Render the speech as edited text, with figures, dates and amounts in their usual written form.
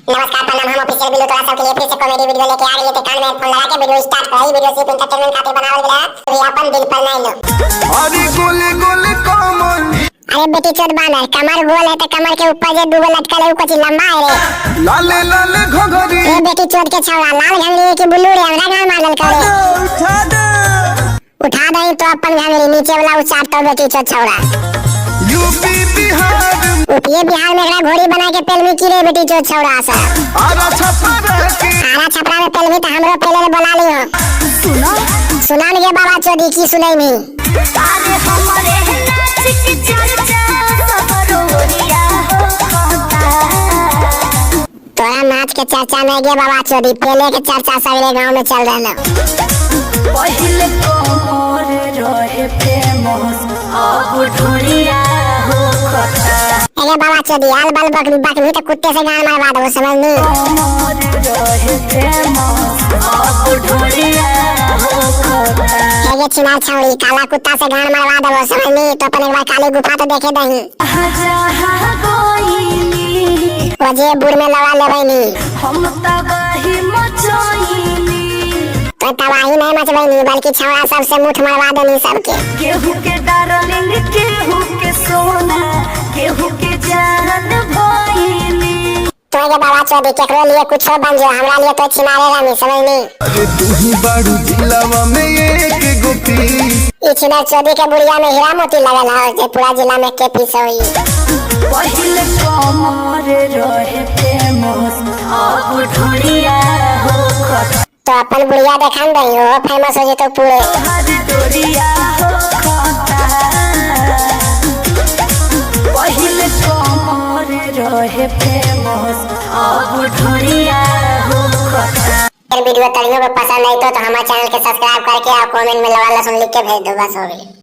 नमस्कार प्रणाम, हम ऑफिशियल बिल्लू थोड़ा सबके लिए फिर से कॉमेडी वीडियो लेके आ रही है। तो कान में फोन लगा के वीडियो स्टार्ट करी। वीडियो सिर्फ एंटरटेनमेंट खातिर बनावल गया है, तो अपन दिल पर नहीं लो। अरे गोले गोले कमर, अरे बेटी चोद बानर, कमर गोल है तो कमर के ऊपर जो दूगो लटकल है वो कुछ लंबा है रे। लाले लाले घघरी, ए बेटी चोद के छौड़ा, लाल घंगरी की बुल्लू रे, हमरा गांव मारल करे। उठा दई तो अपन घंगरी नीचे वाला उचार तो बेटी चोद छौड़ा। यूपी बिहार, ये बिहार में एकरा घोड़ी बना के पेलवी की रे बेटी चोद छौड़ा सा। आरा छपरा के, आरा छपरा में पेलवी तो हमरो पेले बना लियो। सुना नहीं बाबा चोदी की सुनई नहीं। अरे हमरे नाच के चर्चा सबरोरिया होता। तोरा नाच के चर्चा में गे बाबा चोदी, पेले के चर्चा सगरे गांव में चल रहल। पहिले कमर रहे फेमस, अब ढोलिया होता। एगे बाबा चोदी आल बाल बकरी तो कुत्ते से गान मारवा दो, समझ नहीं। कमर रहे फेमस, अब ढोलिया होता। एगे छिनार छौड़ी काला कुत्ता से गान मारवा दो, समझ नहीं। तो अपन एक बार काली गुफा तो देखे दही। जहाँ गइनी वजे बुर में लगा लेबैनी, हम तबाही मचाइनी। तो तबाही नहीं मचबैनी बल्कि छौड़ा सबसे मुठ मरवा देनी सबके। केहू के डार्लिंग, केहू के सोना, केहू के जान भइनी। तो एगे बाबा चोदी केकरो लिए कुछ बन जो, हमरा लिए तो छिनारे रहनी, समझ नहीं। अरे तू ही बाड़ू जिलावा में एक गो पीस। ई छिनार चोदी के बुढ़िया में हीरा मोती लगल है, जे पूरा जिला में के पीस होई। पहिले कमर रहे फेमस, अब ढोलिया होता। तो अपन बुढ़िया देखान दही, वो फेमस हो जेतो पूरे। हर डोरिया होता। पहिले कमर रहे फेमस, अब ढोलिया होता। वीडियो तलियों पे पसंद आई तो हमारे चैनल के सब्सक्राइब करके और कमेंट में लगा लहसुन लिख के भेज दो, बस हो गई।